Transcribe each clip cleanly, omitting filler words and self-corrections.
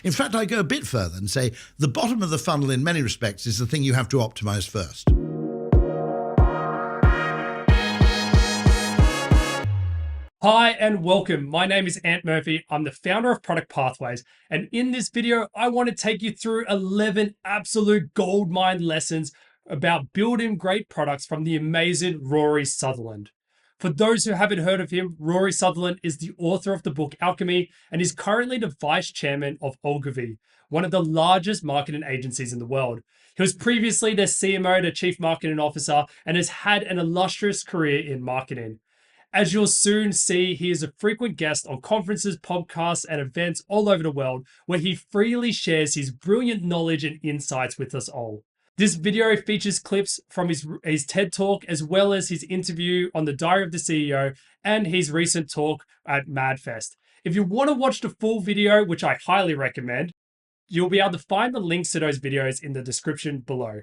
In fact, I go a bit further and say the bottom of the funnel in many respects is the thing you have to optimize first. Hi and welcome. My name is Ant Murphy. I'm the founder of Product Pathways. And in this video, I want to take you through 11 absolute goldmine lessons about building great products from the amazing Rory Sutherland. For those who haven't heard of him, Rory Sutherland is the author of the book Alchemy and is currently the vice chairman of Ogilvy, one of the largest marketing agencies in the world. He was previously their CMO, the chief marketing officer, and has had an illustrious career in marketing. As you'll soon see, he is a frequent guest on conferences, podcasts, and events all over the world where he freely shares his brilliant knowledge and insights with us all. This video features clips from his TED Talk, as well as his interview on the Diary of the CEO and his recent talk at MadFest. If you want to watch the full video, which I highly recommend, you'll be able to find the links to those videos in the description below.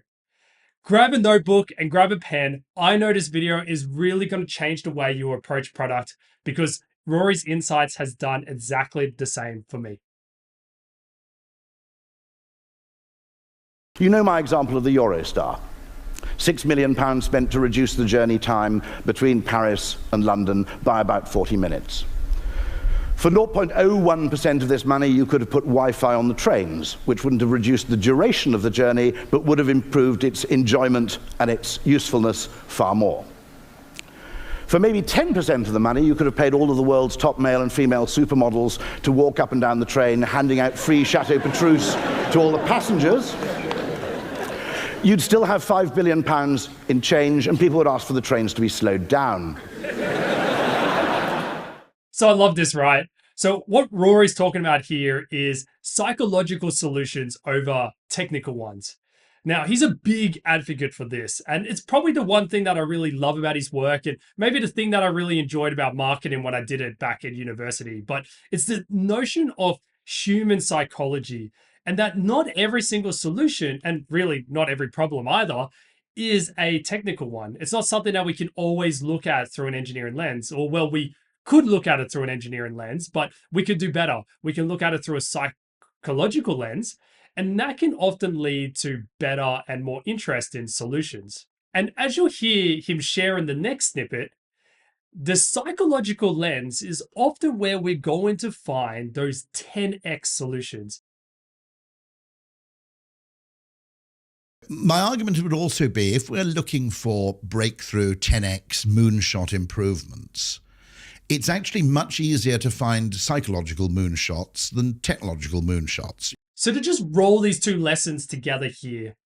Grab a notebook and grab a pen. I know this video is really going to change the way you approach product because Rory's insights has done exactly the same for me. You know my example of the Eurostar. £6 million spent to reduce the journey time between Paris and London by about 40 minutes. For 0.01% of this money, you could have put Wi-Fi on the trains, which wouldn't have reduced the duration of the journey, but would have improved its enjoyment and its usefulness far more. For maybe 10% of the money, you could have paid all of the world's top male and female supermodels to walk up and down the train, handing out free Chateau Petrus to all the passengers. You'd still have £5 billion in change, and people would ask for the trains to be slowed down. So I love this, right? So what Rory's talking about here is psychological solutions over technical ones. Now, he's a big advocate for this, and it's probably the one thing that I really love about his work, and maybe the thing that I really enjoyed about marketing when I did it back at university, but it's the notion of human psychology, and that not every single solution, and really not every problem either, is a technical one. It's not something that we can always look at through an engineering lens, or well, we could look at it through an engineering lens, but we could do better. We can look at it through a psychological lens, and that can often lead to better and more interesting solutions. And as you'll hear him share in the next snippet, the psychological lens is often where we're going to find those 10x solutions. My argument would also be if we're looking for breakthrough 10x moonshot improvements, it's actually much easier to find psychological moonshots than technological moonshots. So to just roll these two lessons together here,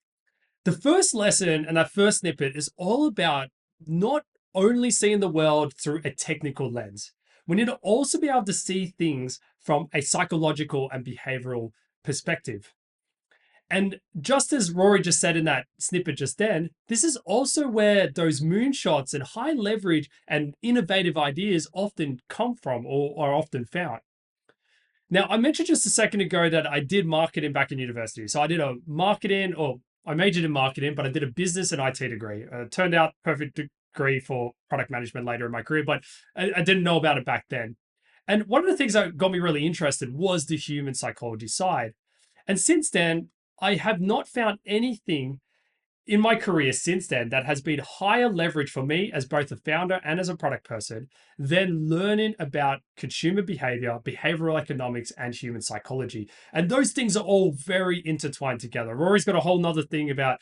the first lesson and that first snippet is all about not only seeing the world through a technical lens. We need to also be able to see things from a psychological and behavioral perspective. And just as Rory just said in that snippet just then, this is also where those moonshots and high leverage and innovative ideas often come from or are often found. Now, I mentioned just a second ago that I did marketing back in university. So I did I majored in marketing, but I did a business and IT degree. Turned out perfect degree for product management later in my career, but I didn't know about it back then. And one of the things that got me really interested was the human psychology side. And since then, I have not found anything in my career since then that has been higher leverage for me as both a founder and as a product person than learning about consumer behavior, behavioral economics, and human psychology. And those things are all very intertwined together. Rory's got a whole nother thing about,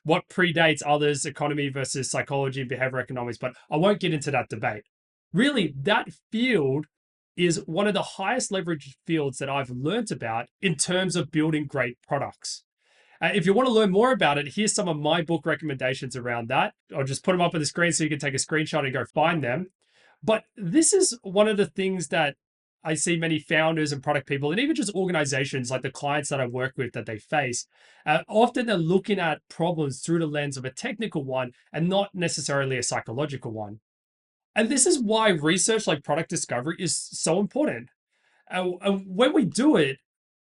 what predates others, economy versus psychology and behavioral economics, but I won't get into that debate. Really, that field is one of the highest leverage fields that I've learned about in terms of building great products. If you want to learn more about it, here's some of my book recommendations around that. I'll just put them up on the screen so you can take a screenshot and go find them. But this is one of the things that I see many founders and product people, and even just organizations like the clients that I work with that they face, often they're looking at problems through the lens of a technical one and not necessarily a psychological one. And this is why research like product discovery is so important. And when we do it,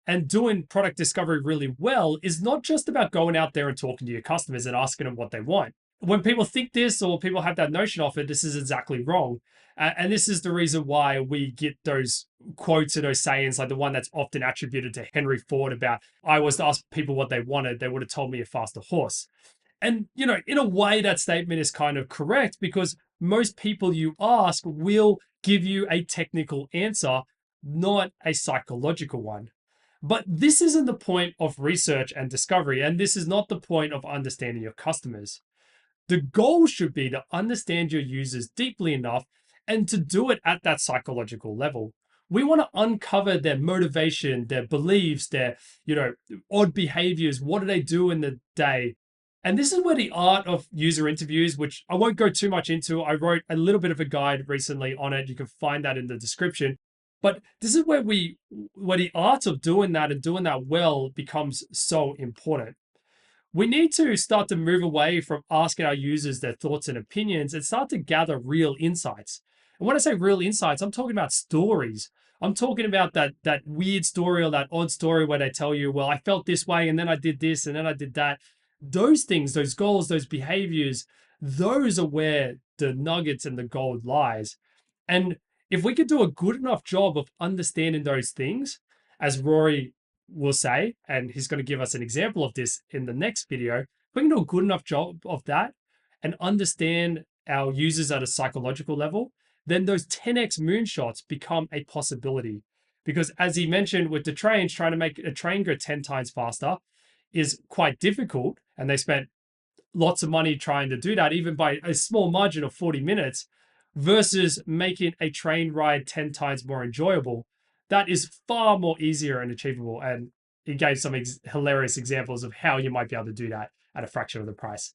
and doing product discovery really well is not just about going out there and talking to your customers and asking them what they want. when people think this or people have that notion of it, this is exactly wrong. And this is the reason why we get those quotes and those sayings, like the one that's often attributed to Henry Ford about, I was to ask people what they wanted, they would have told me a faster horse. And, in a way, that statement is kind of correct because most people you ask will give you a technical answer, not a psychological one. But this isn't the point of research and discovery, and this is not the point of understanding your customers. The goal should be to understand your users deeply enough and to do it at that psychological level. We want to uncover their motivation, their beliefs, their, odd behaviors. What do they do in the day? And this is where the art of user interviews, which I won't go too much into, I wrote a little bit of a guide recently on it. You can find that in the description. But this is where the art of doing that and doing that well becomes so important. We need to start to move away from asking our users their thoughts and opinions and start to gather real insights. And when I say real insights, I'm talking about stories. I'm talking about that weird story or that odd story where they tell you, well, I felt this way and then I did this and then I did that. Those things, those goals, those behaviors, those are where the nuggets and the gold lies. And if we could do a good enough job of understanding those things, as Rory will say, and he's going to give us an example of this in the next video, if we can do a good enough job of that and understand our users at a psychological level, then those 10x moonshots become a possibility. Because as he mentioned with the trains, trying to make a train go 10 times faster is quite difficult. And they spent lots of money trying to do that, even by a small margin of 40 minutes, versus making a train ride 10 times more enjoyable. That is far more easier and achievable. And he gave some hilarious examples of how you might be able to do that at a fraction of the price.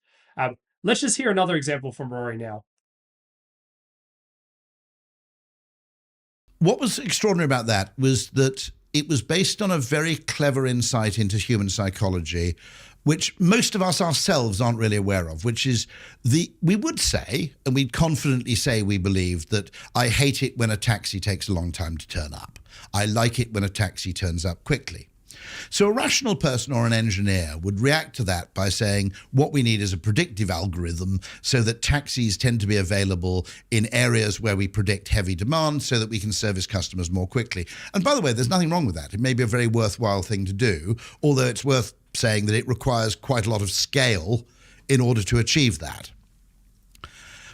Let's just hear another example from Rory now. What was extraordinary about that was that it was based on a very clever insight into human psychology, which most of us ourselves aren't really aware of, which is we would say, and we'd confidently say we believe that I hate it when a taxi takes a long time to turn up. I like it when a taxi turns up quickly. So a rational person or an engineer would react to that by saying what we need is a predictive algorithm so that taxis tend to be available in areas where we predict heavy demand so that we can service customers more quickly. And by the way, there's nothing wrong with that. It may be a very worthwhile thing to do, although it's worth saying that it requires quite a lot of scale in order to achieve that.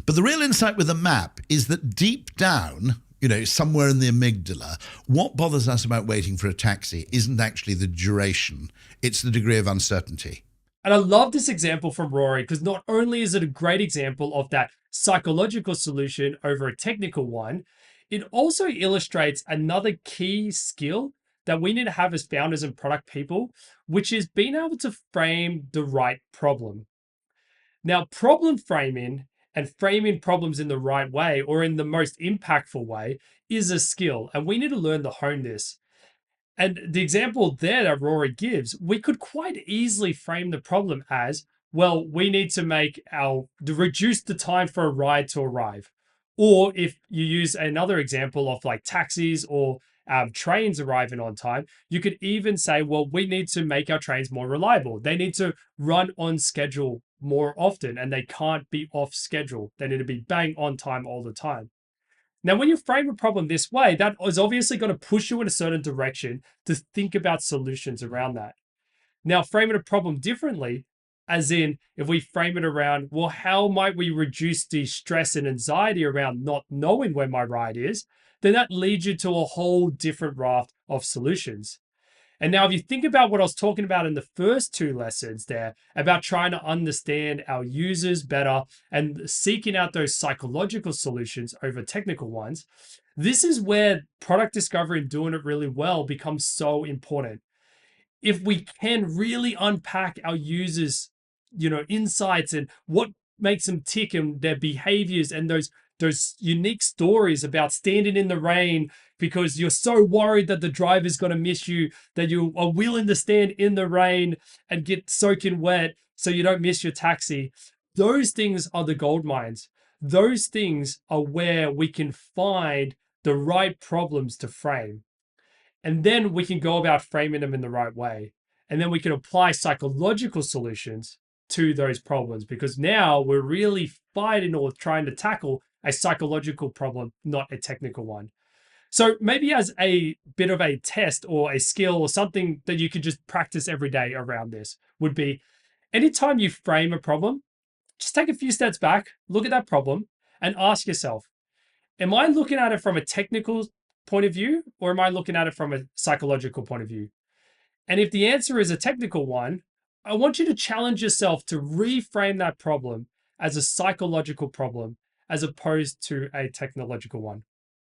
But the real insight with the map is that deep down, somewhere in the amygdala, what bothers us about waiting for a taxi isn't actually the duration, it's the degree of uncertainty. And I love this example from Rory because not only is it a great example of that psychological solution over a technical one, it also illustrates another key skill that we need to have as founders and product people, which is being able to frame the right problem. Now, problem framing and framing problems in the right way or in the most impactful way is a skill, and we need to learn to hone this. And the example there that Rory gives, we could quite easily frame the problem as, well, we need to reduce the time for a ride to arrive. Or if you use another example of like taxis or trains arriving on time, you could even say, well, we need to make our trains more reliable. They need to run on schedule more often and they can't be off schedule. They need to be bang on time all the time. Now, when you frame a problem this way, that is obviously going to push you in a certain direction to think about solutions around that. Now, framing a problem differently, as in if we frame it around, well, how might we reduce the stress and anxiety around not knowing where my ride is? Then that leads you to a whole different raft of solutions. And now if you think about what I was talking about in the first two lessons there, about trying to understand our users better and seeking out those psychological solutions over technical ones, this is where product discovery and doing it really well becomes so important. If we can really unpack our users, insights and what makes them tick and their behaviors and those unique stories about standing in the rain because you're so worried that the driver's going to miss you, that you are willing to stand in the rain and get soaking wet so you don't miss your taxi. Those things are the gold mines. Those things are where we can find the right problems to frame. And then we can go about framing them in the right way. And then we can apply psychological solutions to those problems, because now we're really fighting or trying to tackle a psychological problem, not a technical one. So maybe as a bit of a test or a skill or something that you could just practice every day around this would be, anytime you frame a problem, just take a few steps back, look at that problem, and ask yourself, am I looking at it from a technical point of view, or am I looking at it from a psychological point of view? And if the answer is a technical one, I want you to challenge yourself to reframe that problem as a psychological problem as opposed to a technological one.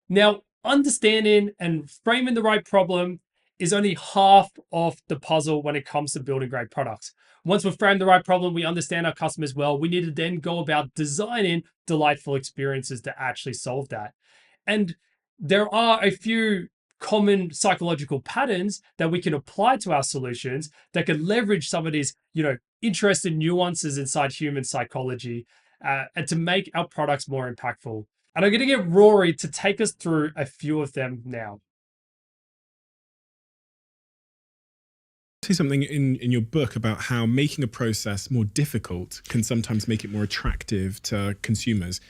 Now, understanding and framing the right problem is only half of the puzzle when it comes to building great products. Once we've framed the right problem, we understand our customers well, we need to then go about designing delightful experiences to actually solve that. And there are a few common psychological patterns that we can apply to our solutions that can leverage some of these, interesting nuances inside human psychology, and to make our products more impactful. And I'm going to get Rory to take us through a few of them now. Say something in your book about how making a process more difficult can sometimes make it more attractive to consumers.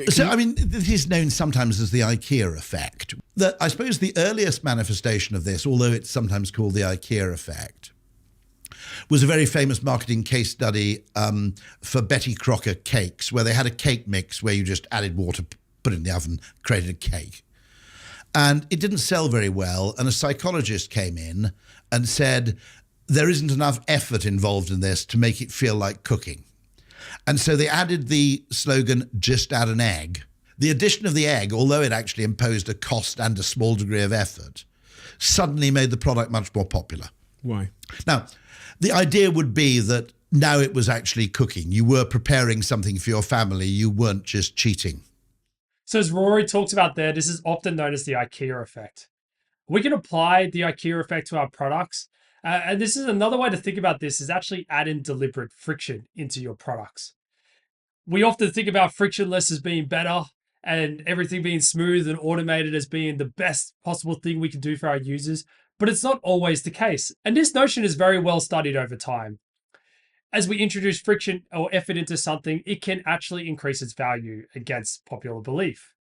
So, this is known sometimes as the IKEA effect. I suppose the earliest manifestation of this, although it's sometimes called the IKEA effect, was a very famous marketing case study for Betty Crocker cakes, where they had a cake mix where you just added water, put it in the oven, created a cake. And it didn't sell very well. And a psychologist came in and said, there isn't enough effort involved in this to make it feel like cooking. And so they added the slogan, just add an egg. The addition of the egg, although it actually imposed a cost and a small degree of effort, suddenly made the product much more popular. Why? Now, the idea would be that now it was actually cooking. You were preparing something for your family. You weren't just cheating. So as Rory talks about there, this is often known as the IKEA effect. We can apply the IKEA effect to our products. And this is another way to think about this, is actually adding deliberate friction into your products. We often think about frictionless as being better and everything being smooth and automated as being the best possible thing we can do for our users, but it's not always the case. And this notion is very well studied over time. As we introduce friction or effort into something, it can actually increase its value against popular belief.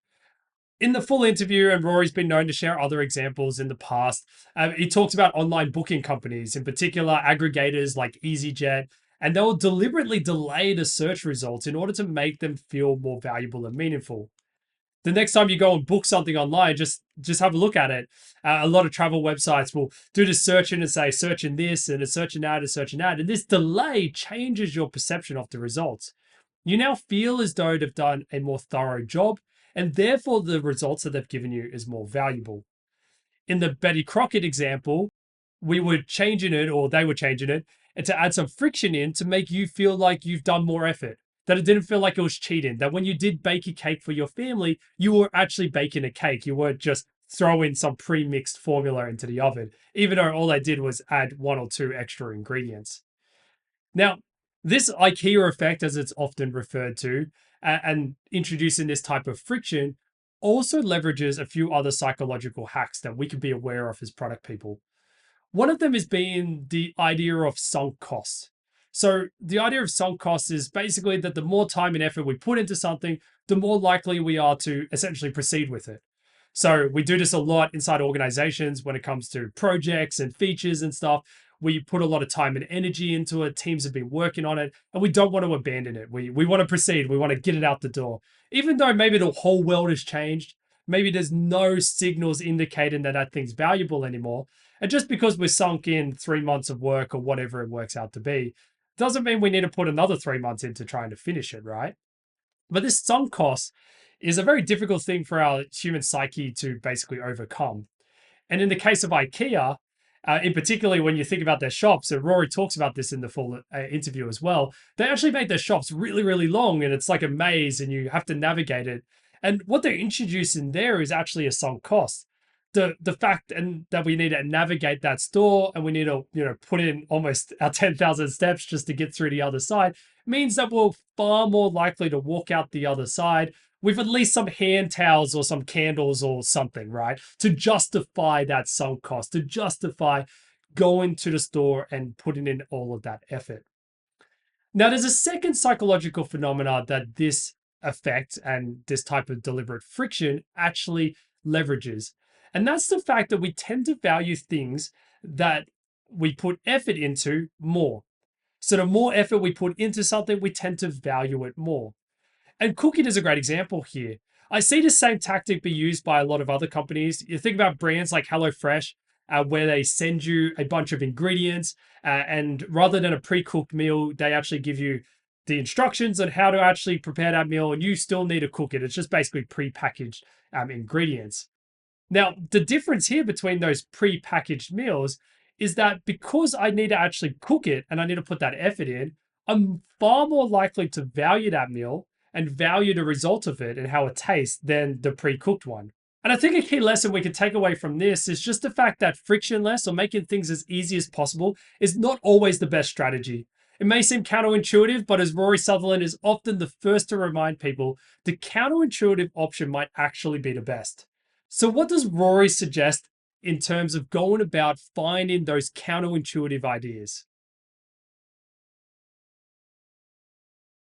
In the full interview, and Rory's been known to share other examples in the past, he talks about online booking companies, in particular aggregators like EasyJet, and they'll deliberately delay the search results in order to make them feel more valuable and meaningful. The next time you go and book something online, just have a look at it. A lot of travel websites will do the searching and say, searching this and a searching that and searching that. And this delay changes your perception of the results. You now feel as though they've done a more thorough job, and therefore the results that they've given you is more valuable. In the Betty Crocker example, we were changing it, or they were changing it, and to add some friction in to make you feel like you've done more effort. That it didn't feel like it was cheating, that when you did bake a cake for your family, you were actually baking a cake. You weren't just throwing some pre-mixed formula into the oven, even though all they did was add 1 or 2 extra ingredients. Now, this IKEA effect, as it's often referred to, and introducing this type of friction also leverages a few other psychological hacks that we can be aware of as product people. One of them is being the idea of sunk costs. So the idea of sunk costs is basically that the more time and effort we put into something, the more likely we are to essentially proceed with it. So we do this a lot inside organizations when it comes to projects and features and stuff. We put a lot of time and energy into it. Teams have been working on it, and we don't want to abandon it. We want to proceed. We want to get it out the door. Even though maybe the whole world has changed, maybe there's no signals indicating that that thing's valuable anymore. And just because we're sunk in 3 months of work or whatever it works out to be, doesn't mean we need to put another 3 months into trying to finish it, right? But this sunk cost is a very difficult thing for our human psyche to basically overcome. And in the case of IKEA, in particular, when you think about their shops, and Rory talks about this in the full interview as well, they actually make their shops really, really long, and it's like a maze and you have to navigate it. And what they're introducing there is actually a sunk cost. The fact and that we need to navigate that store and we need to put in almost our 10,000 steps just to get through the other side means that we're far more likely to walk out the other side with at least some hand towels or some candles or something, right? To justify that sunk cost, to justify going to the store and putting in all of that effort. Now, there's a second psychological phenomena that this effect and this type of deliberate friction actually leverages. And that's the fact that we tend to value things that we put effort into more. So the more effort we put into something, we tend to value it more. And cooking is a great example here. I see the same tactic be used by a lot of other companies. You think about brands like HelloFresh, where they send you a bunch of ingredients, and rather than a pre-cooked meal, they actually give you the instructions on how to actually prepare that meal, and you still need to cook it. It's just basically pre-packaged ingredients. Now, the difference here between those pre-packaged meals is that because I need to actually cook it and I need to put that effort in, I'm far more likely to value that meal and value the result of it and how it tastes than the pre-cooked one. And I think a key lesson we can take away from this is just the fact that frictionless or making things as easy as possible is not always the best strategy. It may seem counterintuitive, but as Rory Sutherland is often the first to remind people, the counterintuitive option might actually be the best. So what does Rory suggest in terms of going about finding those counterintuitive ideas?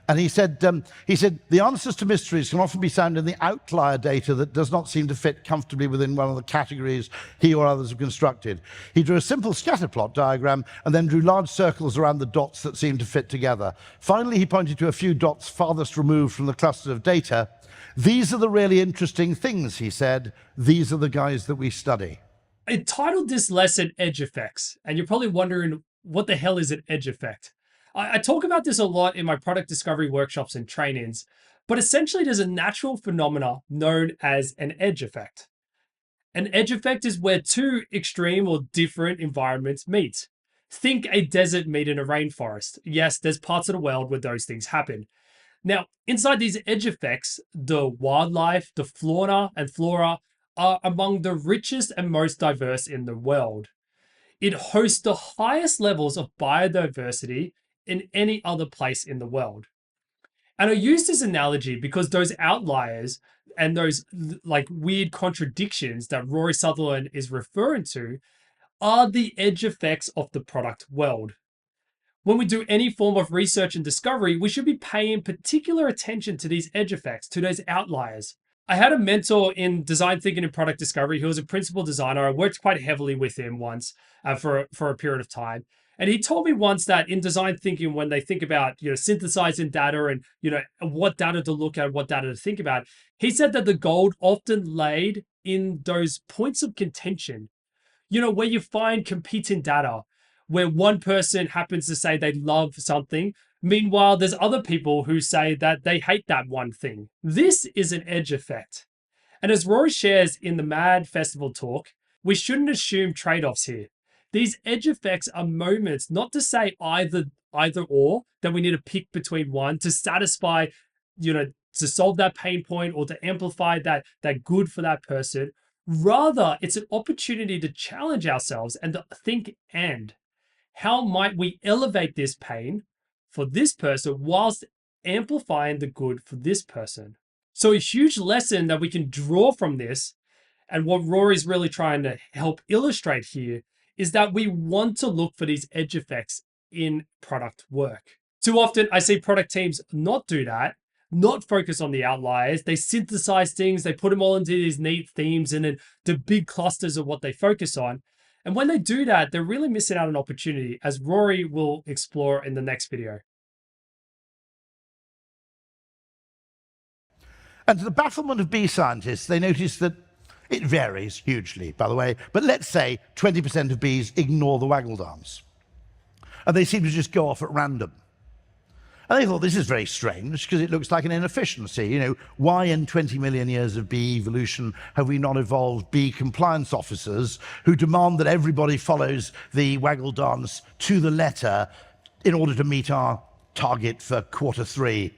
And he said, the answers to mysteries can often be found in the outlier data that does not seem to fit comfortably within one of the categories he or others have constructed. He drew a simple scatterplot diagram and then drew large circles around the dots that seemed to fit together. Finally, he pointed to a few dots farthest removed from the cluster of data. These are the really interesting things, he said. These are the guys that we study. I titled this lesson Edge Effects, and you're probably wondering, what the hell is an edge effect? I talk about this a lot in my product discovery workshops and trainings, but essentially there's a natural phenomena known as an edge effect. An edge effect is where two extreme or different environments meet. Think a desert meeting a rainforest. Yes, there's parts of the world where those things happen. Now, inside these edge effects, the wildlife, the fauna and flora are among the richest and most diverse in the world. It hosts the highest levels of biodiversity in any other place in the world. And I use this analogy because those outliers and those like weird contradictions that Rory Sutherland is referring to are the edge effects of the product world. When we do any form of research and discovery, we should be paying particular attention to these edge effects, to those outliers. I had a mentor in design thinking and product discovery who was a principal designer. I worked quite heavily with him once for a period of time. And he told me once that in design thinking, when they think about, synthesizing data and, what data to look at, what data to think about, he said that the gold often laid in those points of contention, where you find competing data, where one person happens to say they love something. Meanwhile, there's other people who say that they hate that one thing. This is an edge effect. And as Rory shares in the MAD Festival talk, we shouldn't assume trade-offs here. These edge effects are moments, not to say either or, that we need to pick between one to satisfy, to solve that pain point or to amplify that good for that person. Rather, it's an opportunity to challenge ourselves and to think, and how might we elevate this pain for this person whilst amplifying the good for this person? So a huge lesson that we can draw from this, and what Rory's really trying to help illustrate here, is that we want to look for these edge effects in product work. Too often I see product teams not do that, not focus on the outliers. They synthesize things, they put them all into these neat themes and then the big clusters of what they focus on. And when they do that, they're really missing out on opportunity, as Rory will explore in the next video. And to the bafflement of bee scientists, they notice that it varies hugely, by the way, but let's say 20% of bees ignore the waggle dance. And they seem to just go off at random. And they thought, this is very strange, because it looks like an inefficiency. Why in 20 million years of bee evolution have we not evolved bee compliance officers who demand that everybody follows the waggle dance to the letter in order to meet our target for Q3,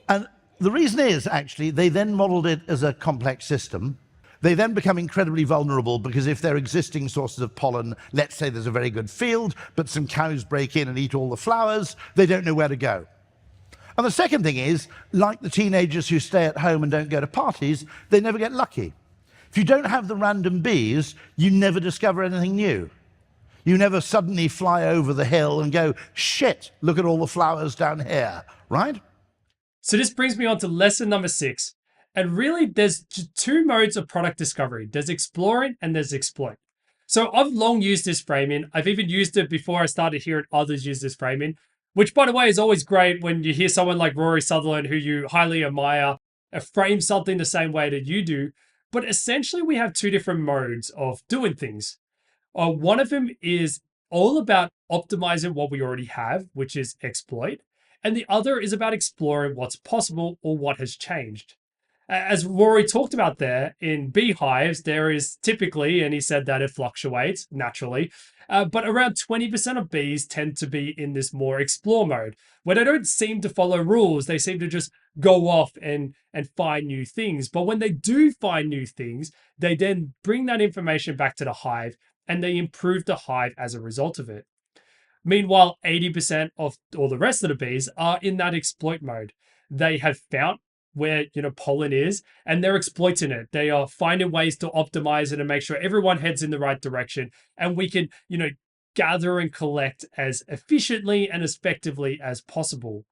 And the reason is, actually, they then modeled it as a complex system. They then become incredibly vulnerable because if their existing sources of pollen, let's say there's a very good field, but some cows break in and eat all the flowers, they don't know where to go. And the second thing is, like the teenagers who stay at home and don't go to parties, they never get lucky. If you don't have the random bees, you never discover anything new. You never suddenly fly over the hill and go, shit, look at all the flowers down here, right? So this brings me on to lesson number 6. And really, there's two modes of product discovery. There's exploring and there's exploit. So I've long used this framing. I've even used it before I started hearing others use this framing, which, by the way, is always great when you hear someone like Rory Sutherland, who you highly admire, frame something the same way that you do. But essentially, we have two different modes of doing things. One of them is all about optimizing what we already have, which is exploit. And the other is about exploring what's possible or what has changed. As Rory talked about there, in beehives, there is typically, and he said that it fluctuates naturally, but around 20% of bees tend to be in this more explore mode, where they don't seem to follow rules. They seem to just go off and find new things. But when they do find new things, they then bring that information back to the hive and they improve the hive as a result of it. Meanwhile, 80% of all the rest of the bees are in that exploit mode. They have found where pollen is and they're exploiting it. They are finding ways to optimize it and make sure everyone heads in the right direction, and we can gather and collect as efficiently and as effectively as possible.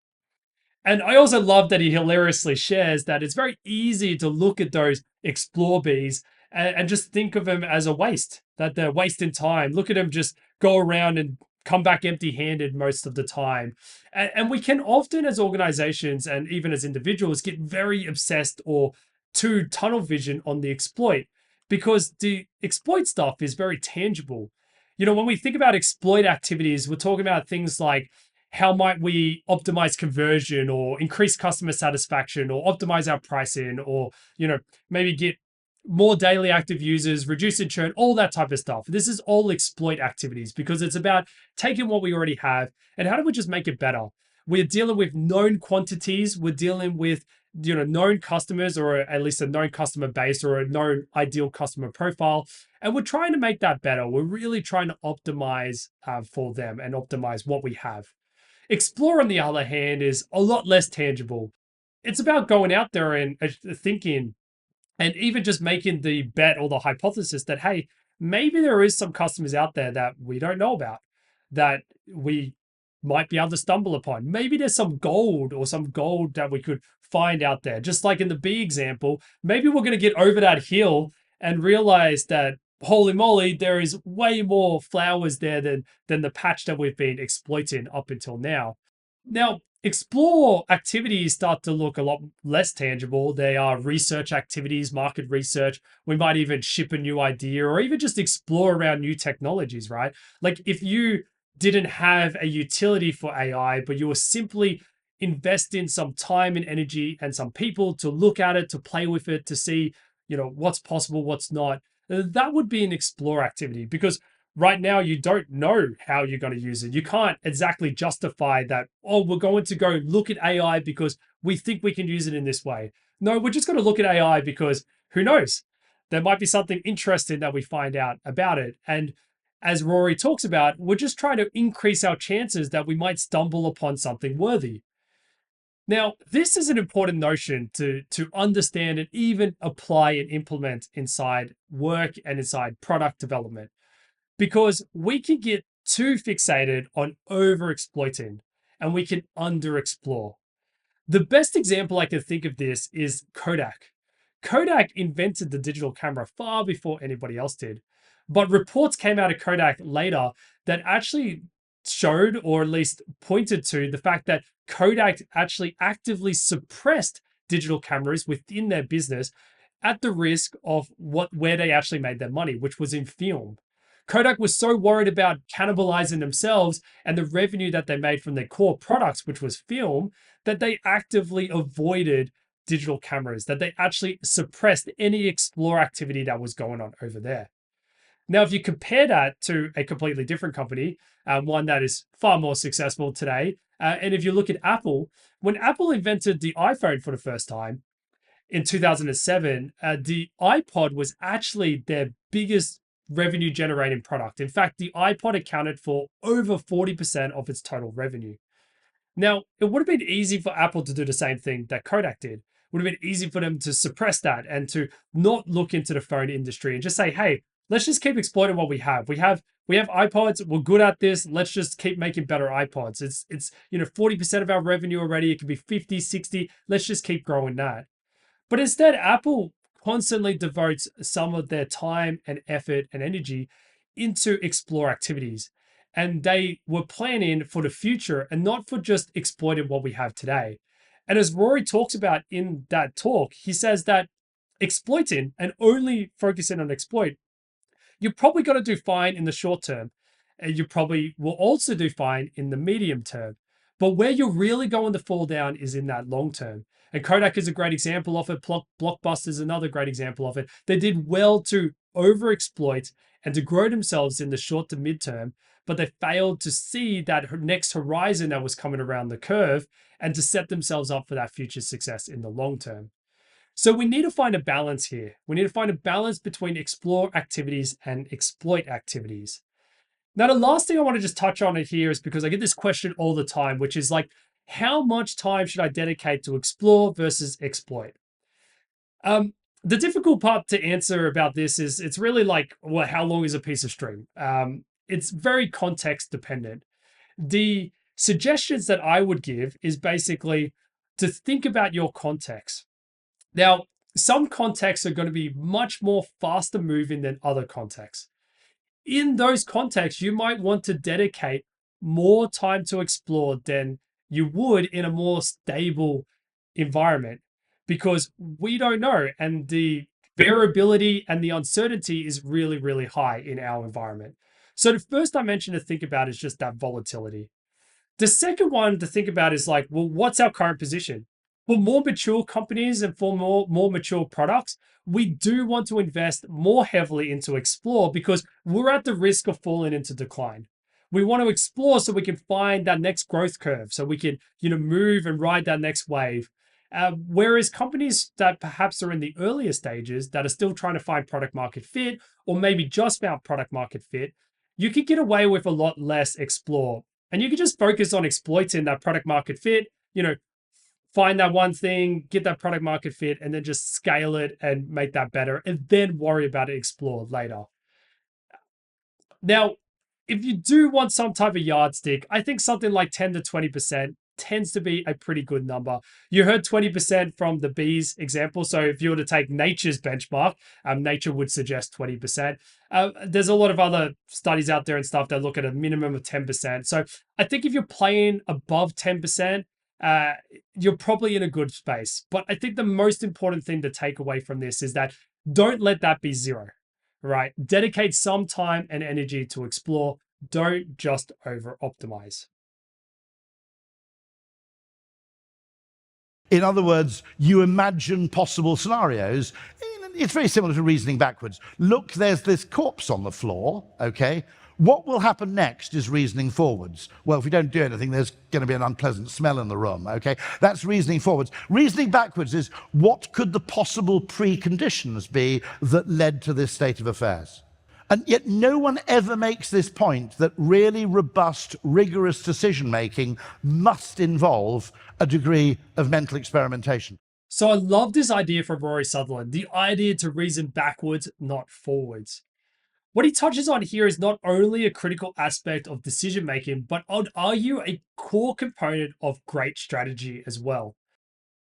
And I also love that he hilariously shares that it's very easy to look at those explore bees and just think of them as a waste, that they're wasting time. Look at them just go around and come back empty-handed most of the time. And we can often, as organizations and even as individuals, get very obsessed or too tunnel vision on the exploit, because the exploit stuff is very tangible. When we think about exploit activities, we're talking about things like how might we optimize conversion or increase customer satisfaction or optimize our pricing or, maybe get more daily active users, reducing churn, all that type of stuff. This is all exploit activities because it's about taking what we already have and how do we just make it better. We're dealing with known quantities. We're dealing with known customers, or at least a known customer base or a known ideal customer profile. And we're trying to make that better. We're really trying to optimize for them and optimize what we have. Explore, on the other hand, is a lot less tangible. It's about going out there and thinking, and even just making the bet or the hypothesis that, hey, maybe there is some customers out there that we don't know about, that we might be able to stumble upon. Maybe there's some gold that we could find out there. Just like in the bee example, maybe we're going to get over that hill and realize that, holy moly, there is way more flowers there than the patch that we've been exploiting up until now. Now, explore activities start to look a lot less tangible. They are research activities, market research. We might even ship a new idea or even just explore around new technologies, right? Like if you didn't have a utility for AI, but you were simply investing some time and energy and some people to look at it, to play with it, to see, what's possible, what's not, that would be an explore activity, because right now, you don't know how you're going to use it. You can't exactly justify that, we're going to go look at AI because we think we can use it in this way. No, we're just going to look at AI because who knows? There might be something interesting that we find out about it. And as Rory talks about, we're just trying to increase our chances that we might stumble upon something worthy. Now, this is an important notion to understand and even apply and implement inside work and inside product development, because we can get too fixated on over-exploiting and we can under-explore. The best example I can think of this is Kodak. Kodak invented the digital camera far before anybody else did, but reports came out of Kodak later that actually showed, or at least pointed to, the fact that Kodak actually actively suppressed digital cameras within their business at the risk of where they actually made their money, which was in film. Kodak was so worried about cannibalizing themselves and the revenue that they made from their core products, which was film, that they actively avoided digital cameras, that they actually suppressed any explore activity that was going on over there. Now, if you compare that to a completely different company, one that is far more successful today, and if you look at Apple, when Apple invented the iPhone for the first time in 2007, the iPod was actually their biggest revenue generating product. In fact, the iPod accounted for over 40% of its total revenue. Now, it would have been easy for Apple to do the same thing that Kodak did. It would have been easy for them to suppress that and to not look into the phone industry and just say, hey, let's just keep exploiting what we have. We have We have iPods. We're good at this. Let's just keep making better iPods. It's 40% of our revenue already. It could be 50, 60. Let's just keep growing that. But instead, Apple constantly devotes some of their time and effort and energy into explore activities. And they were planning for the future and not for just exploiting what we have today. And as Rory talks about in that talk, he says that exploiting and only focusing on exploit, you're probably going to do fine in the short term. And you probably will also do fine in the medium term. But where you're really going to fall down is in that long term. And Kodak is a great example of it. Blockbuster is another great example of it. They did well to overexploit and to grow themselves in the short to midterm, but they failed to see that next horizon that was coming around the curve and to set themselves up for that future success in the long term. So we need to find a balance here. We need to find a balance between explore activities and exploit activities. Now, the last thing I want to just touch on it here is because I get this question all the time, which is like, how much time should I dedicate to explore versus exploit? The difficult part to answer about this is it's really like, well, how long is a piece of string? It's very context dependent. The suggestions that I would give is basically to think about your context. Now, some contexts are going to be much more faster moving than other contexts. In those contexts, you might want to dedicate more time to explore than you would in a more stable environment because we don't know. And the variability and the uncertainty is really, really high in our environment. So the first dimension to think about is just that volatility. The second one to think about is like, well, what's our current position? For more mature companies and for more mature products, we do want to invest more heavily into explore because we're at the risk of falling into decline. We want to explore so we can find that next growth curve, so we can move and ride that next wave. Whereas companies that perhaps are in the earlier stages that are still trying to find product market fit or maybe just found product market fit, you could get away with a lot less explore. And you can just focus on exploiting that product market fit, find that one thing, get that product market fit, and then just scale it and make that better, and then worry about it, explore later. Now, if you do want some type of yardstick, I think something like 10 to 20% tends to be a pretty good number. You heard 20% from the bees example. So if you were to take nature's benchmark, nature would suggest 20%. There's a lot of other studies out there and stuff that look at a minimum of 10%. So I think if you're playing above 10%, you're probably in a good space. But I think the most important thing to take away from this is that don't let that be zero, right? Dedicate some time and energy to explore. Don't just over optimize. In other words, you imagine possible scenarios. It's very similar to reasoning backwards. Look, there's this corpse on the floor, okay? What will happen next is reasoning forwards. Well, if we don't do anything, there's going to be an unpleasant smell in the room, okay? That's reasoning forwards. Reasoning backwards is what could the possible preconditions be that led to this state of affairs? And yet no one ever makes this point that really robust, rigorous decision-making must involve a degree of mental experimentation. So I love this idea from Rory Sutherland, the idea to reason backwards, not forwards. What he touches on here is not only a critical aspect of decision-making, but I'd argue a core component of great strategy as well.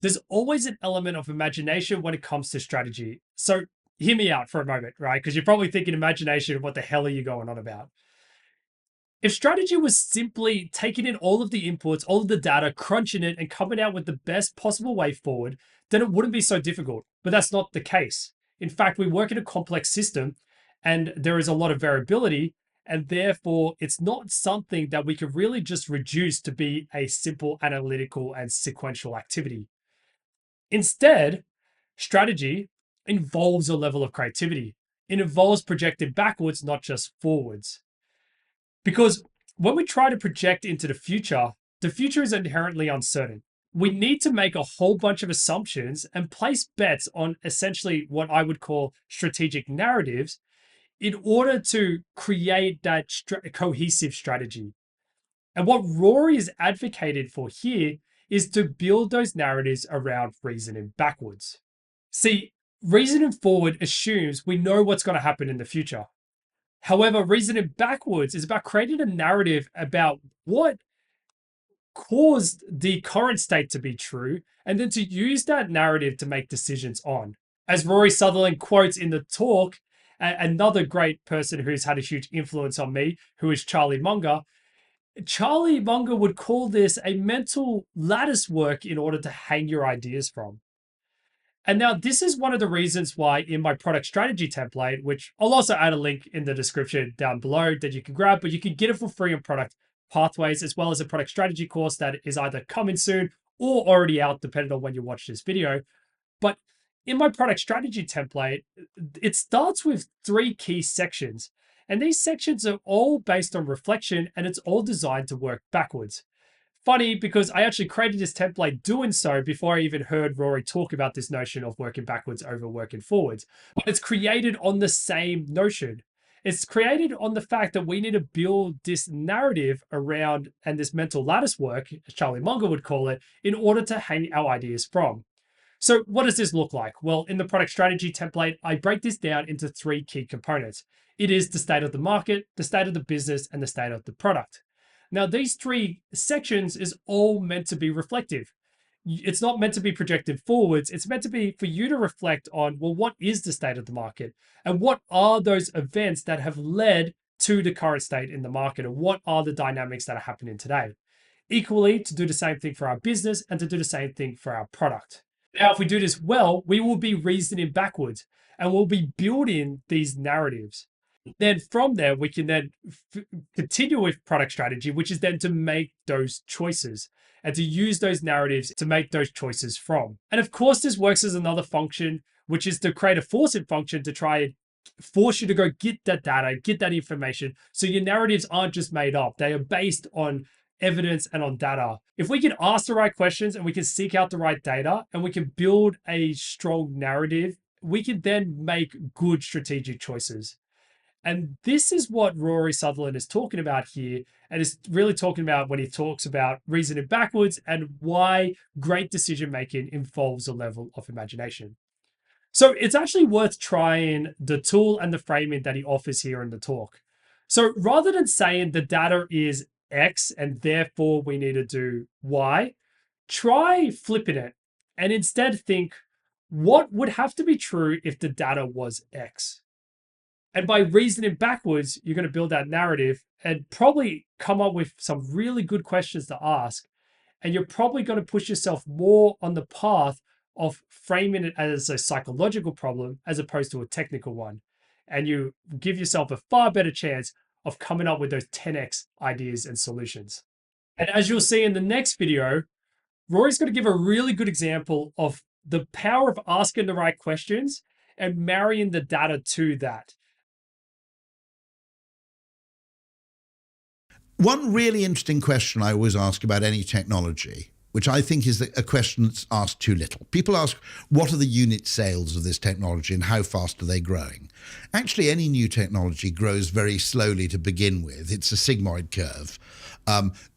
There's always an element of imagination when it comes to strategy. So hear me out for a moment, right? Because you're probably thinking imagination, what the hell are you going on about? If strategy was simply taking in all of the inputs, all of the data, crunching it, and coming out with the best possible way forward, then it wouldn't be so difficult. But that's not the case. In fact, we work in a complex system and there is a lot of variability, and therefore it's not something that we can really just reduce to be a simple analytical and sequential activity. Instead, strategy involves a level of creativity. It involves projecting backwards, not just forwards. Because when we try to project into the future is inherently uncertain. We need to make a whole bunch of assumptions and place bets on essentially what I would call strategic narratives in order to create that cohesive strategy. And what Rory is advocated for here is to build those narratives around reasoning backwards. See, reasoning forward assumes we know what's going to happen in the future. However, reasoning backwards is about creating a narrative about what caused the current state to be true, and then to use that narrative to make decisions on. As Rory Sutherland quotes in the talk, another great person who's had a huge influence on me, who is Charlie Munger. Charlie Munger would call this a mental lattice work in order to hang your ideas from. And now this is one of the reasons why in my product strategy template, which I'll also add a link in the description down below that you can grab, but you can get it for free on Product Pathways, as well as a product strategy course that is either coming soon or already out, depending on when you watch this video. But in my product strategy template, it starts with 3 key sections. And these sections are all based on reflection, and it's all designed to work backwards. Funny, because I actually created this template doing so before I even heard Rory talk about this notion of working backwards over working forwards. But it's created on the same notion. It's created on the fact that we need to build this narrative around, and this mental lattice work, as Charlie Munger would call it, in order to hang our ideas from. So what does this look like? Well, in the product strategy template, I break this down into 3 key components. It is the state of the market, the state of the business, and the state of the product. Now, these 3 sections is all meant to be reflective. It's not meant to be projected forwards. It's meant to be for you to reflect on, well, what is the state of the market? And what are those events that have led to the current state in the market? And what are the dynamics that are happening today? Equally, to do the same thing for our business and to do the same thing for our product. Now, if we do this well, we will be reasoning backwards and we'll be building these narratives. Then from there, we can then continue with product strategy, which is then to make those choices and to use those narratives to make those choices from. And of course, this works as another function, which is to create a forcing function to try and force you to go get that data, get that information. So your narratives aren't just made up. They are based on evidence and on data. If we can ask the right questions and we can seek out the right data and we can build a strong narrative, we can then make good strategic choices. And this is what Rory Sutherland is talking about here, and is really talking about when he talks about reasoning backwards and why great decision making involves a level of imagination. So it's actually worth trying the tool and the framing that he offers here in the talk. So rather than saying the data is X and therefore we need to do Y, try flipping it and instead think, what would have to be true if the data was X? And by reasoning backwards, you're going to build that narrative and probably come up with some really good questions to ask. And you're probably going to push yourself more on the path of framing it as a psychological problem as opposed to a technical one. And you give yourself a far better chance of coming up with those 10x ideas and solutions. And as you'll see in the next video, Rory's going to give a really good example of the power of asking the right questions and marrying the data to that. One really interesting question I always ask about any technology, which I think is a question that's asked too little. People ask, what are the unit sales of this technology and how fast are they growing? Actually, any new technology grows very slowly to begin with. It's a sigmoid curve.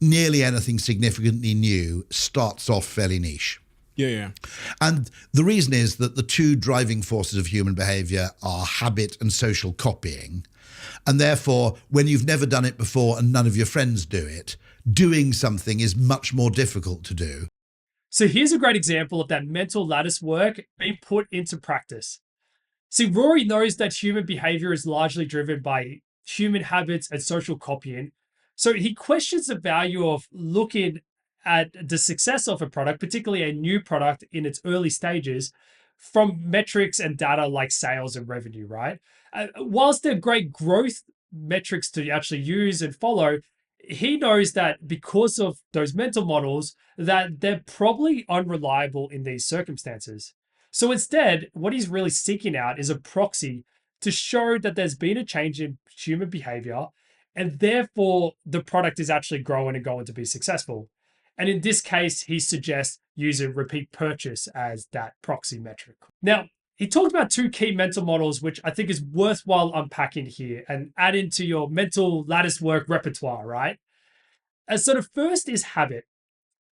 Nearly anything significantly new starts off fairly niche. Yeah. And the reason is that the 2 driving forces of human behavior are habit and social copying. And therefore, when you've never done it before and none of your friends do it, doing something is much more difficult to do. So here's a great example of that mental lattice work being put into practice. See, Rory knows that human behavior is largely driven by human habits and social copying. So he questions the value of looking at the success of a product, particularly a new product in its early stages, from metrics and data like sales and revenue, right? Whilst they're great growth metrics to actually use and follow, he knows that because of those mental models, that they're probably unreliable in these circumstances. So instead, what he's really seeking out is a proxy to show that there's been a change in human behavior, and therefore the product is actually growing and going to be successful. And in this case, he suggests using repeat purchase as that proxy metric. Now, he talked about 2 key mental models, which I think is worthwhile unpacking here and add into your mental lattice work repertoire, right? And so the first is habit.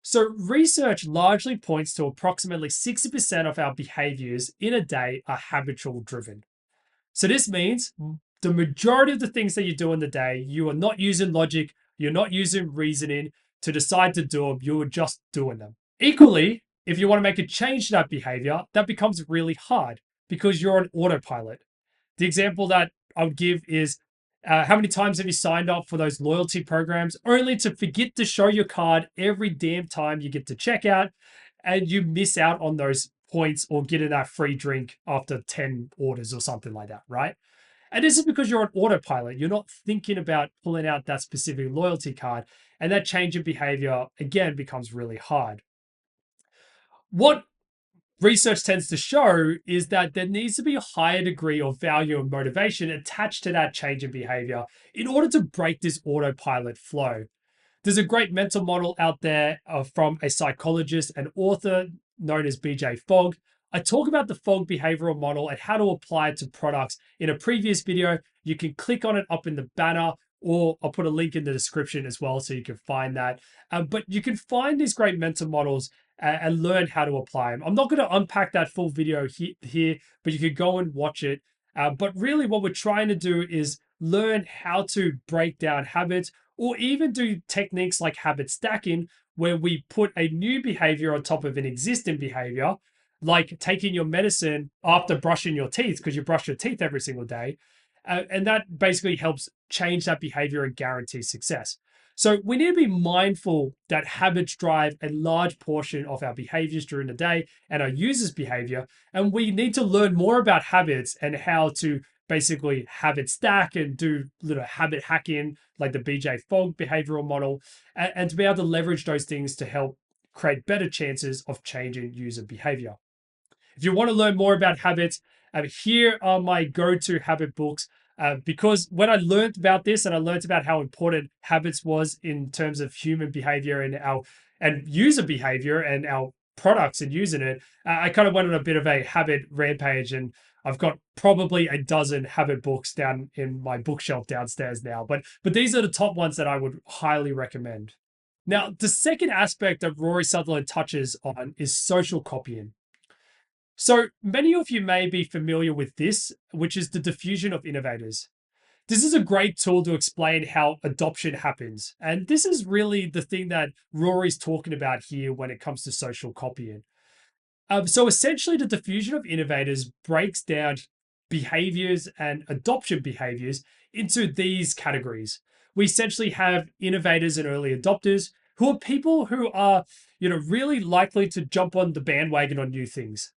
So research largely points to approximately 60% of our behaviors in a day are habitual driven. So this means the majority of the things that you do in the day, you are not using logic, you're not using reasoning to decide to do them, you're just doing them. Equally, if you want to make a change to that behavior, that becomes really hard because you're on autopilot. The example that I would give is how many times have you signed up for those loyalty programs only to forget to show your card every damn time you get to checkout and you miss out on those points or getting that free drink after 10 orders or something like that, right? And this is because you're on autopilot. You're not thinking about pulling out that specific loyalty card. And that change in behavior, again, becomes really hard. What research tends to show is that there needs to be a higher degree of value and motivation attached to that change in behavior in order to break this autopilot flow. There's a great mental model out there from a psychologist and author known as BJ Fogg. I talk about the Fogg behavioral model and how to apply it to products in a previous video. You can click on it up in the banner, or I'll put a link in the description as well so you can find that. But you can find these great mental models and learn how to apply them. I'm not going to unpack that full video here, but you could go and watch it. But really what we're trying to do is learn how to break down habits, or even do techniques like habit stacking, where we put a new behavior on top of an existing behavior, like taking your medicine after brushing your teeth, because you brush your teeth every single day. And that basically helps change that behavior and guarantee success. So we need to be mindful that habits drive a large portion of our behaviors during the day and our users' behavior. And we need to learn more about habits and how to basically habit stack and do little habit hacking, like the BJ Fogg behavioral model, and to be able to leverage those things to help create better chances of changing user behavior. If you want to learn more about habits, here are my go-to habit books. Because when I learned about this and I learned about how important habits was in terms of human behavior and user behavior and our products and using it, I kind of went on a bit of a habit rampage, and I've got probably a dozen habit books down in my bookshelf downstairs now. But these are the top ones that I would highly recommend. Now, the second aspect that Rory Sutherland touches on is social copying. So many of you may be familiar with this, which is the diffusion of innovators. This is a great tool to explain how adoption happens. And this is really the thing that Rory's talking about here when it comes to social copying. So essentially, the diffusion of innovators breaks down behaviors and adoption behaviors into these categories. We essentially have innovators and early adopters, who are people who are, really likely to jump on the bandwagon on new things.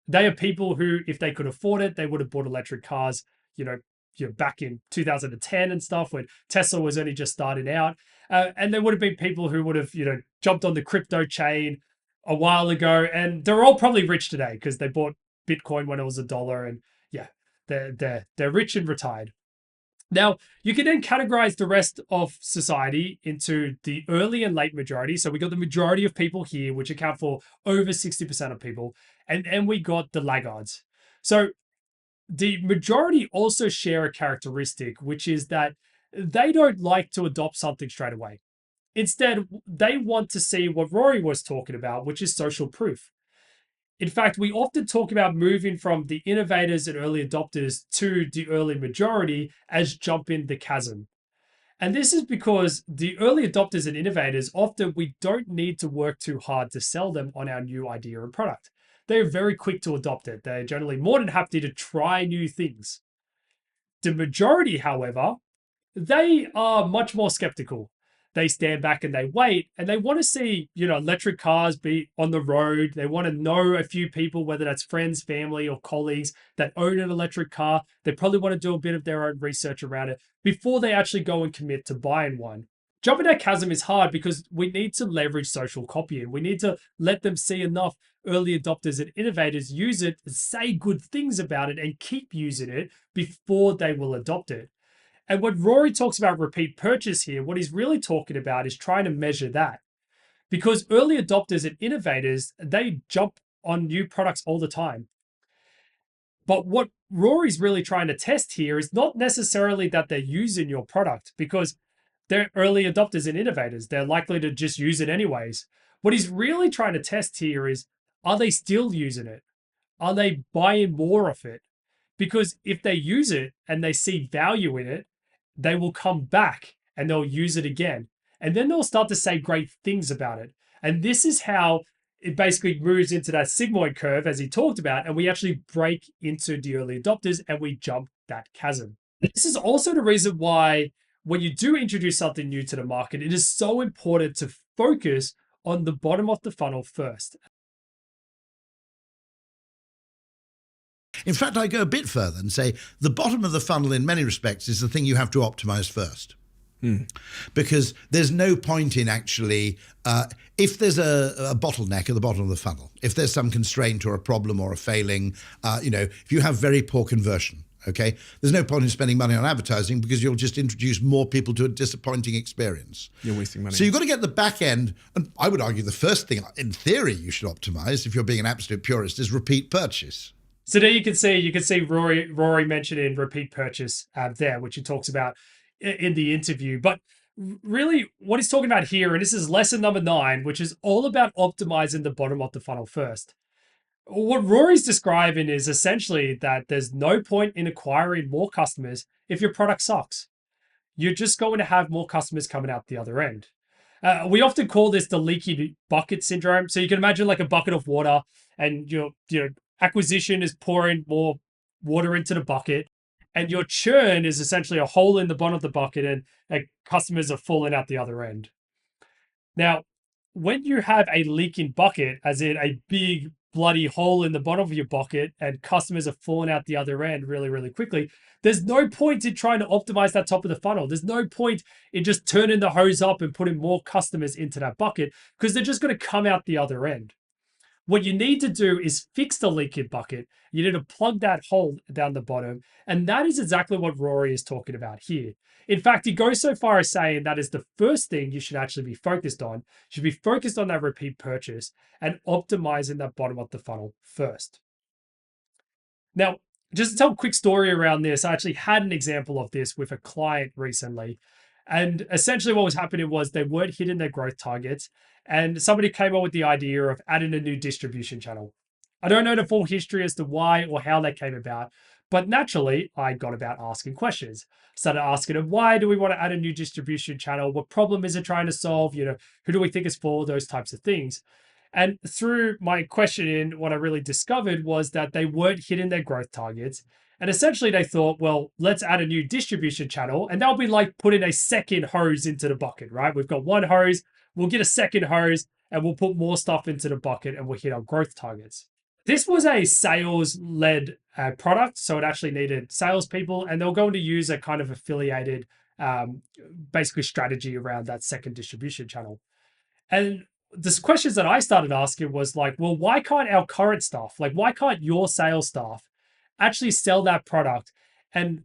They are people who, if they could afford it, they would have bought electric cars, back in 2010 and stuff, when Tesla was only just starting out. And there would have been people who would have, jumped on the crypto chain a while ago, and they're all probably rich today because they bought Bitcoin when it was $1, and yeah, they're rich and retired. Now, you can then categorize the rest of society into the early and late majority. So we got the majority of people here, which account for over 60% of people. And we got the laggards. So the majority also share a characteristic, which is that they don't like to adopt something straight away. Instead, they want to see what Rory was talking about, which is social proof. In fact, we often talk about moving from the innovators and early adopters to the early majority as jumping the chasm. And this is because the early adopters and innovators, often we don't need to work too hard to sell them on our new idea and product. They're very quick to adopt it. They're generally more than happy to try new things. The majority, however, they are much more skeptical. They stand back and they wait, and they want to see, electric cars be on the road. They want to know a few people, whether that's friends, family, or colleagues that own an electric car. They probably want to do a bit of their own research around it before they actually go and commit to buying one. Jumping that chasm is hard because we need to leverage social copying. We need to let them see enough early adopters and innovators use it, say good things about it, and keep using it before they will adopt it. And when Rory talks about repeat purchase here, what he's really talking about is trying to measure that. Because early adopters and innovators, they jump on new products all the time. But what Rory's really trying to test here is not necessarily that they're using your product, because they're early adopters and innovators. They're likely to just use it anyways. What he's really trying to test here is, are they still using it? Are they buying more of it? because if they use it and they see value in it, they will come back and they'll use it again. And then they'll start to say great things about it. And this is how it basically moves into that sigmoid curve, as he talked about, and we actually break into the early adopters and we jump that chasm. This is also the reason why when you do introduce something new to the market, it is so important to focus on the bottom of the funnel first. In fact, I go a bit further and say the bottom of the funnel in many respects is the thing you have to optimize first. Because there's no point in actually, if there's a bottleneck at the bottom of the funnel, if there's some constraint or a problem or a failing, if you have very poor conversion, okay, there's no point in spending money on advertising because you'll just introduce more people to a disappointing experience. You're wasting money. So you've got to get the back end, and I would argue the first thing, in theory, you should optimize if you're being an absolute purist is repeat purchase. So there you can see Rory mentioning repeat purchase there, which he talks about in the interview. But really what he's talking about here, and this is lesson number 9, which is all about optimizing the bottom of the funnel first. What Rory's describing is essentially that there's no point in acquiring more customers if your product sucks. You're just going to have more customers coming out the other end. We often call this the leaky bucket syndrome. So you can imagine like a bucket of water, and your acquisition is pouring more water into the bucket, and your churn is essentially a hole in the bottom of the bucket, and customers are falling out the other end. Now, when you have a leaking bucket, as in a big bloody hole in the bottom of your bucket, and customers are falling out the other end really, really quickly, there's no point in trying to optimize that top of the funnel. There's no point in just turning the hose up and putting more customers into that bucket, because they're just going to come out the other end. What you need to do is fix the leaking bucket. You need to plug that hole down the bottom. And that is exactly what Rory is talking about here. In fact, he goes so far as saying that is the first thing you should actually be focused on. You should be focused on that repeat purchase and optimizing that bottom of the funnel first. Now, just to tell a quick story around this, I actually had an example of this with a client recently. And essentially what was happening was they weren't hitting their growth targets, and somebody came up with the idea of adding a new distribution channel. I don't know the full history as to why or how that came about, but naturally I got about asking questions. Started asking them, why do we want to add a new distribution channel? What problem is it trying to solve? Who do we think it's for? Those types of things. And through my questioning, what I really discovered was that they weren't hitting their growth targets. And essentially they thought, well, let's add a new distribution channel, and that'll be like putting a second hose into the bucket, right? We've got one hose, we'll get a second hose, and we'll put more stuff into the bucket and we'll hit our growth targets. This was a sales-led product, so it actually needed salespeople, and they were going to use a kind of affiliated, basically strategy around that second distribution channel. And the questions that I started asking was like, well, why can't our current staff, like why can't your sales staff actually sell that product? And,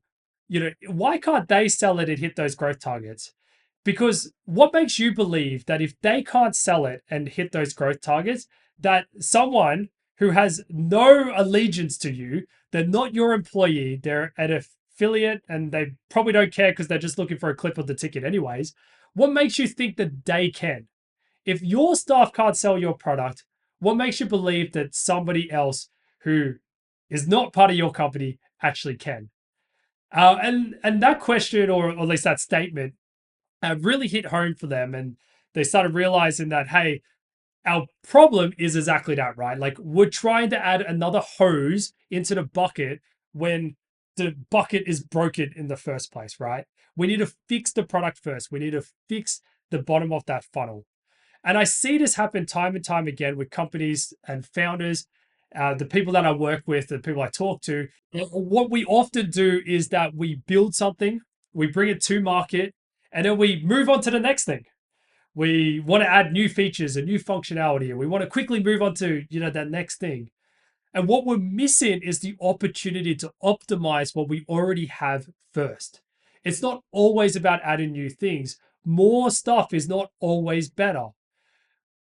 why can't they sell it and hit those growth targets? Because what makes you believe that if they can't sell it and hit those growth targets, that someone who has no allegiance to you, they're not your employee, they're an affiliate, and they probably don't care because they're just looking for a clip of the ticket anyways, what makes you think that they can? If your staff can't sell your product, what makes you believe that somebody else who is not part of your company actually can? And that question, or at least that statement, really hit home for them. And they started realizing that, hey, our problem is exactly that, right? Like we're trying to add another hose into the bucket when the bucket is broken in the first place, right? We need to fix the product first. We need to fix the bottom of that funnel. And I see this happen time and time again with companies and founders, the people that I work with, the people I talk to. What we often do is that we build something, we bring it to market, and then we move on to the next thing. We want to add new features and new functionality, and we want to quickly move on to, that next thing. And what we're missing is the opportunity to optimize what we already have first. It's not always about adding new things. More stuff is not always better.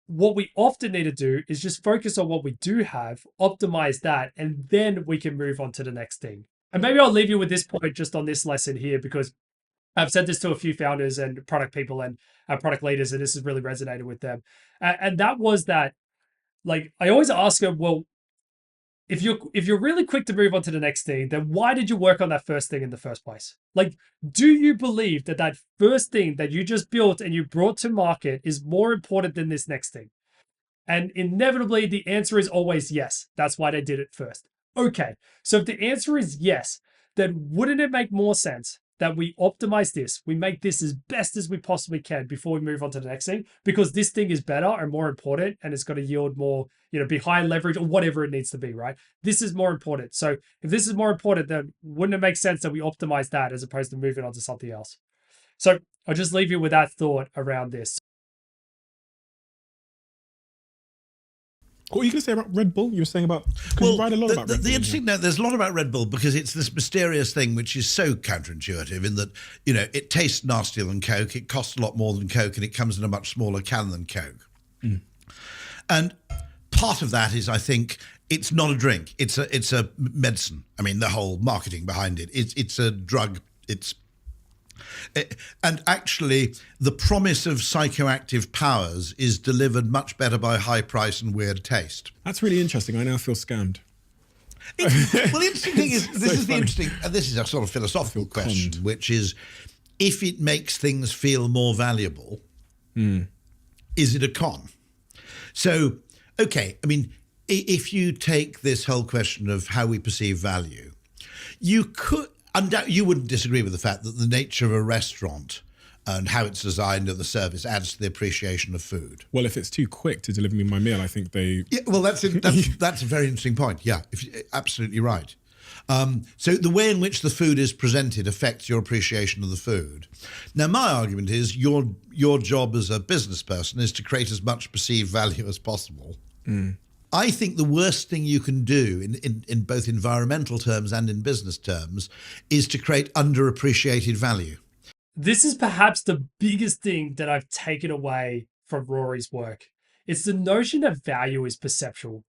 What we often need to do is just focus on what we do have, optimize that, and then we can move on to the next thing. And maybe I'll leave you with this point just on this lesson here, because I've said this to a few founders and product people and product leaders, and this has really resonated with them. And that was that, like, I always ask them, well, if you're really quick to move on to the next thing, then why did you work on that first thing in the first place? Like, do you believe that that first thing that you just built and you brought to market is more important than this next thing? And inevitably, the answer is always yes. That's why they did it first. Okay, so if the answer is yes, then wouldn't it make more sense that we optimize this, we make this as best as we possibly can before we move on to the next thing? Because this thing is better and more important, and it's going to yield more, be high leverage or whatever it needs to be, right? This is more important. So if this is more important, then wouldn't it make sense that we optimize that as opposed to moving on to something else? So I'll just leave you with that thought around this. What were you going to say about Red Bull? You were saying about, you write a lot about Red Bull. The interesting note, there's a lot about Red Bull because it's this mysterious thing which is so counterintuitive in that, it tastes nastier than Coke, it costs a lot more than Coke, and it comes in a much smaller can than Coke. And part of that is, I think, it's not a drink, it's a medicine. I mean, the whole marketing behind it, it's a drug, and actually, the promise of psychoactive powers is delivered much better by high price and weird taste. That's really interesting. I now feel scammed. Well, the interesting thing is, this is a sort of philosophical question, which is, if it makes things feel more valuable, is it a con? So, okay, I mean, if you take this whole question of how we perceive value, you wouldn't disagree with the fact that the nature of a restaurant and how it's designed and the service adds to the appreciation of food. Well, if it's too quick to deliver me my meal, I think they... Yeah, well, that's a very interesting point. Yeah, absolutely right. So the way in which the food is presented affects your appreciation of the food. Now, my argument is your job as a business person is to create as much perceived value as possible. I think the worst thing you can do in both environmental terms and in business terms is to create underappreciated value. This is perhaps the biggest thing that I've taken away from Rory's work. It's the notion that value is perceptual.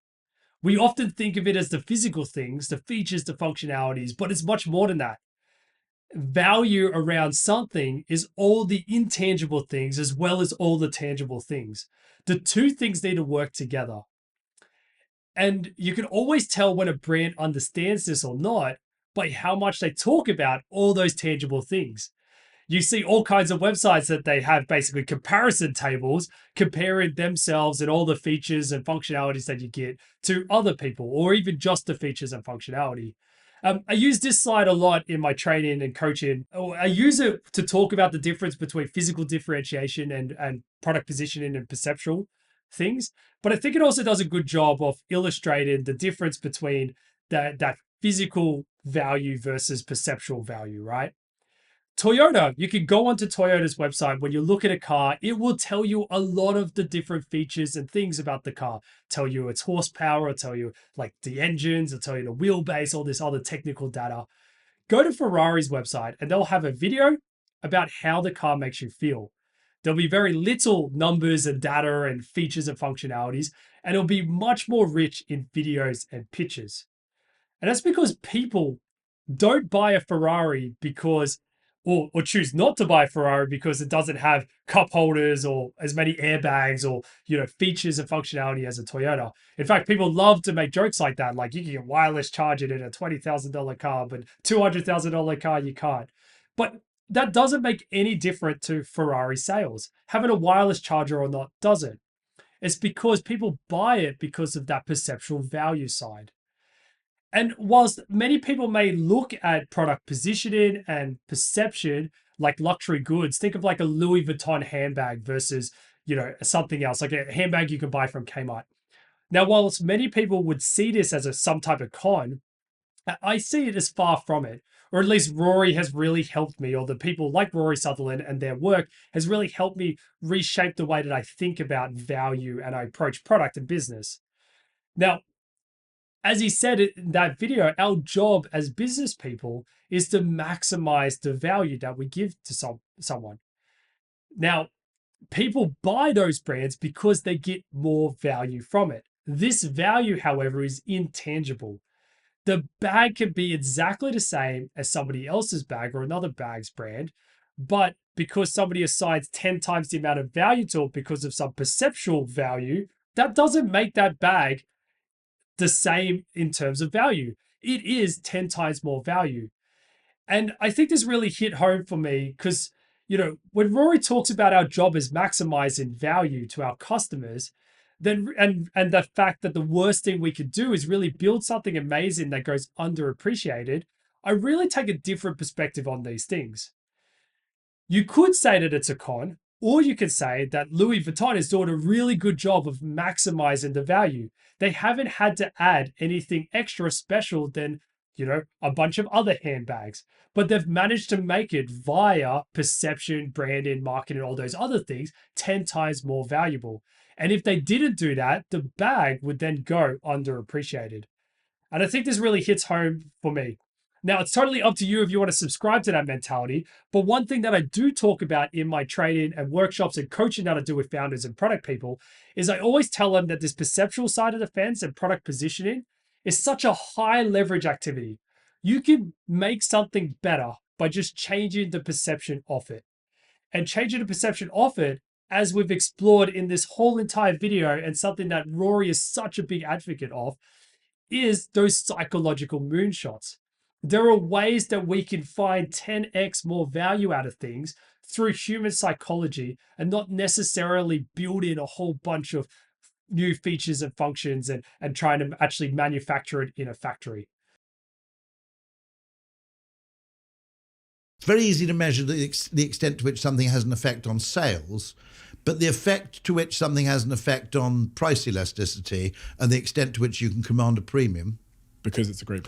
We often think of it as the physical things, the features, the functionalities, but it's much more than that. Value around something is all the intangible things as well as all the tangible things. The two things need to work together. And you can always tell when a brand understands this or not by how much they talk about all those tangible things. You see all kinds of websites that they have basically comparison tables comparing themselves and all the features and functionalities that you get to other people, or even just the features and functionality. I use this slide a lot in my training and coaching. I use it to talk about the difference between physical differentiation and product positioning and perceptual things. But I think it also does a good job of illustrating the difference between that physical value versus perceptual value, right? Toyota, you can go onto Toyota's website. When you look at a car, it will tell you a lot of the different features and things about the car. Tell you its horsepower, tell you like the engines, it'll tell you the wheelbase, all this other technical data. Go to Ferrari's website and they'll have a video about how the car makes you feel. There'll be very little numbers and data and features and functionalities, and it'll be much more rich in videos and pictures. And that's because people don't buy a Ferrari because or choose not to buy a Ferrari because it doesn't have cup holders or as many airbags or features and functionality as a Toyota. In fact, people love to make jokes like that. Like, you can get wireless charging in a $20,000 car, but $200,000 car you can't. But that doesn't make any difference to Ferrari sales. Having a wireless charger or not doesn't. It's because people buy it because of that perceptual value side. And whilst many people may look at product positioning and perception like luxury goods, think of like a Louis Vuitton handbag versus, something else, like a handbag you can buy from Kmart. Now, whilst many people would see this as some type of con, I see it as far from it. Or at least Rory has really helped me, or the people like Rory Sutherland and their work has really helped me reshape the way that I think about value and I approach product and business. Now, as he said in that video, our job as business people is to maximize the value that we give to someone. Now, people buy those brands because they get more value from it. This value, however, is intangible. The bag can be exactly the same as somebody else's bag or another bag's brand, but because somebody assigns 10 times the amount of value to it because of some perceptual value, that doesn't make that bag the same in terms of value. It is 10 times more value. And I think this really hit home for me because, when Rory talks about our job is maximizing value to our customers, then and the fact that the worst thing we could do is really build something amazing that goes underappreciated, I really take a different perspective on these things. You could say that it's a con, or you could say that Louis Vuitton is doing a really good job of maximizing the value. They haven't had to add anything extra special than, a bunch of other handbags, but they've managed to make it via perception, branding, marketing, all those other things 10 times more valuable. And if they didn't do that, the bag would then go underappreciated. And I think this really hits home for me. Now, it's totally up to you if you want to subscribe to that mentality. But one thing that I do talk about in my training and workshops and coaching that I do with founders and product people is I always tell them that this perceptual side of the fence and product positioning is such a high leverage activity. You can make something better by just changing the perception of it. And changing the perception of it, as we've explored in this whole entire video, and something that Rory is such a big advocate of, is those psychological moonshots. There are ways that we can find 10x more value out of things through human psychology and not necessarily build in a whole bunch of new features and functions and trying to actually manufacture it in a factory. It's very easy to measure the extent to which something has an effect on sales, but the effect to which something has an effect on price elasticity and the extent to which you can command a premium, because it's a great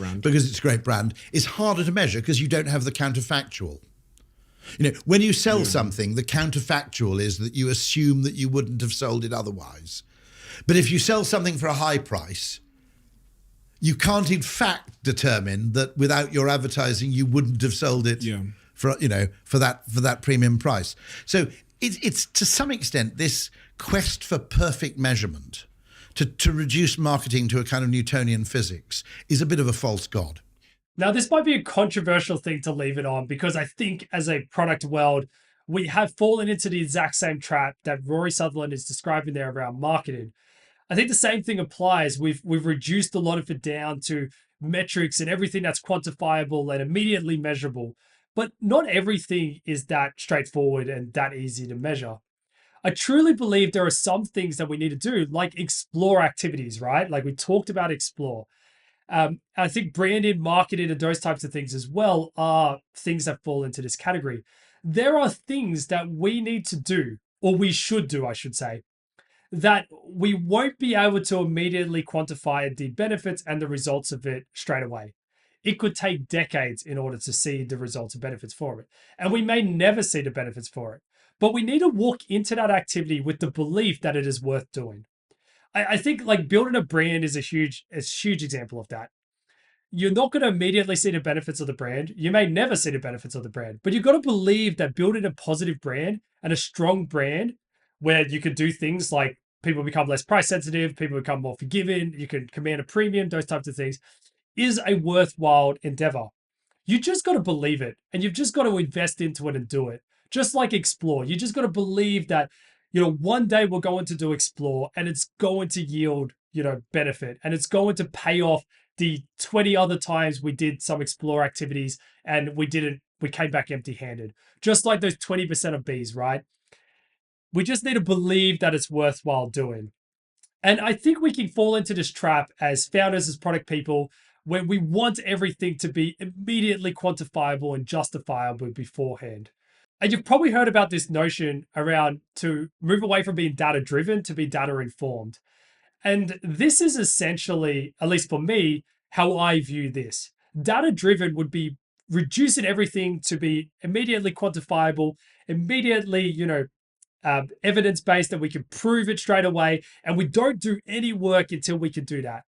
brand, is harder to measure because you don't have the counterfactual. When you sell something, the counterfactual is that you assume that you wouldn't have sold it otherwise. But if you sell something for a high price, you can't in fact determine that without your advertising you wouldn't have sold it for that premium price. So it's to some extent this quest for perfect measurement to reduce marketing to a kind of Newtonian physics is a bit of a false god. Now, this might be a controversial thing to leave it on because I think as a product world, we have fallen into the exact same trap that Rory Sutherland is describing there around marketing. I think the same thing applies. We've reduced a lot of it down to metrics and everything that's quantifiable and immediately measurable. But not everything is that straightforward and that easy to measure. I truly believe there are some things that we need to do, like explore activities, right? Like we talked about explore. I think branding, marketing, and those types of things as well are things that fall into this category. There are things that we need to do, or we should do, I should say, that we won't be able to immediately quantify the benefits and the results of it straight away. It could take decades in order to see the results and benefits for it. And we may never see the benefits for it. But we need to walk into that activity with the belief that it is worth doing. I think like building a brand is a huge example of that. You're not going to immediately see the benefits of the brand. You may never see the benefits of the brand, but you've got to believe that building a positive brand and a strong brand where you can do things like people become less price sensitive, people become more forgiving, you can command a premium, those types of things, is a worthwhile endeavor. You just got to believe it, and you've just got to invest into it and do it. Just like explore, you just got to believe that, one day we're going to do explore and it's going to yield, benefit, and it's going to pay off the 20 other times we did some explore activities and we came back empty handed. Just like those 20% of bees, right? We just need to believe that it's worthwhile doing. And I think we can fall into this trap as founders, as product people, where we want everything to be immediately quantifiable and justifiable beforehand. And you've probably heard about this notion around to move away from being data-driven to be data-informed. And this is essentially, at least for me, how I view this. Data-driven would be reducing everything to be immediately quantifiable, immediately, evidence-based, that we can prove it straight away. And we don't do any work until we can do that.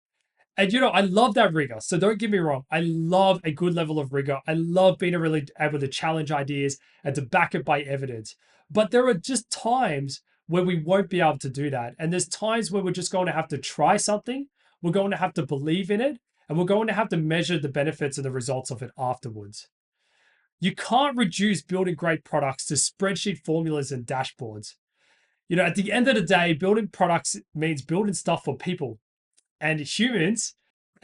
And, I love that rigor. So don't get me wrong. I love a good level of rigor. I love being really able to challenge ideas and to back it by evidence. But there are just times where we won't be able to do that. And there's times where we're just going to have to try something. We're going to have to believe in it. And we're going to have to measure the benefits and the results of it afterwards. You can't reduce building great products to spreadsheet formulas and dashboards. At the end of the day, building products means building stuff for people. And humans,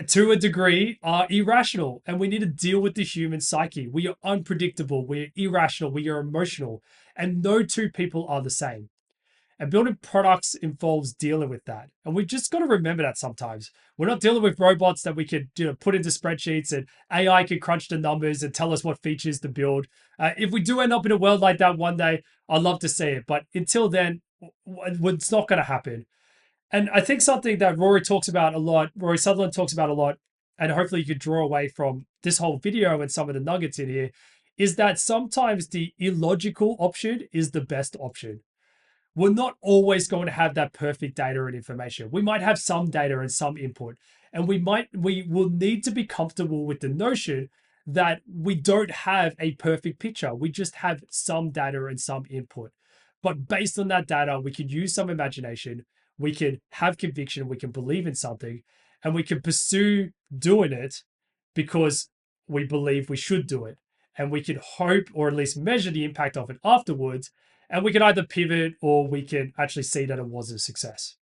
to a degree, are irrational, and we need to deal with the human psyche. We are unpredictable, we're irrational, we are emotional, and no two people are the same. And building products involves dealing with that. And we've just got to remember that sometimes. We're not dealing with robots that we could put into spreadsheets and AI can crunch the numbers and tell us what features to build. If we do end up in a world like that one day, I'd love to see it. But until then, it's not going to happen. And I think something that Rory Sutherland talks about a lot, and hopefully you could draw away from this whole video and some of the nuggets in here, is that sometimes the illogical option is the best option. We're not always going to have that perfect data and information. We might have some data and some input, and we will need to be comfortable with the notion that we don't have a perfect picture. We just have some data and some input. But based on that data, we can use some imagination, we can have conviction, we can believe in something, and we can pursue doing it because we believe we should do it. And we can hope, or at least measure the impact of it afterwards. And we can either pivot or we can actually see that it was a success.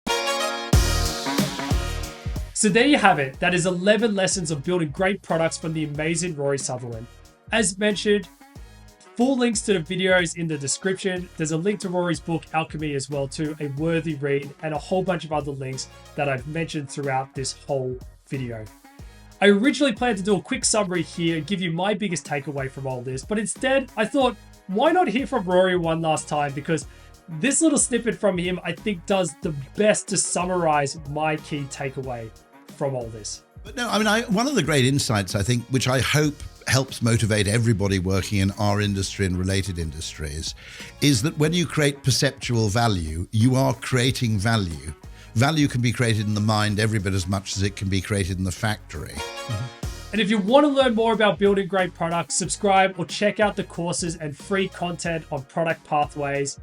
So there you have it. That is 11 lessons of building great products from the amazing Rory Sutherland. As mentioned, full links to the videos in the description. There's a link to Rory's book, Alchemy, as well too, a worthy read, and a whole bunch of other links that I've mentioned throughout this whole video. I originally planned to do a quick summary here and give you my biggest takeaway from all this, but instead I thought, why not hear from Rory one last time? Because this little snippet from him, I think, does the best to summarize my key takeaway from all this. But no, I mean, one of the great insights, I think, which I hope helps motivate everybody working in our industry and related industries, is that when you create perceptual value, you are creating value. Value can be created in the mind every bit as much as it can be created in the factory. And if you want to learn more about building great products, subscribe or check out the courses and free content on product pathways.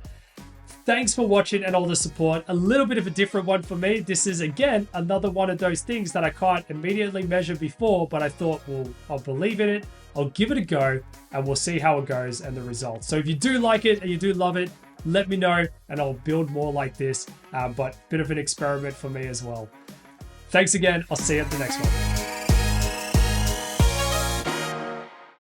Thanks for watching and all the support. A little bit of a different one for me. This is, again, another one of those things that I can't immediately measure before, but I thought, well, I'll believe in it, I'll give it a go, and we'll see how it goes and the results. So if you do like it and you do love it, let me know and I'll build more like this, but a bit of an experiment for me as well. Thanks again. I'll see you at the next one.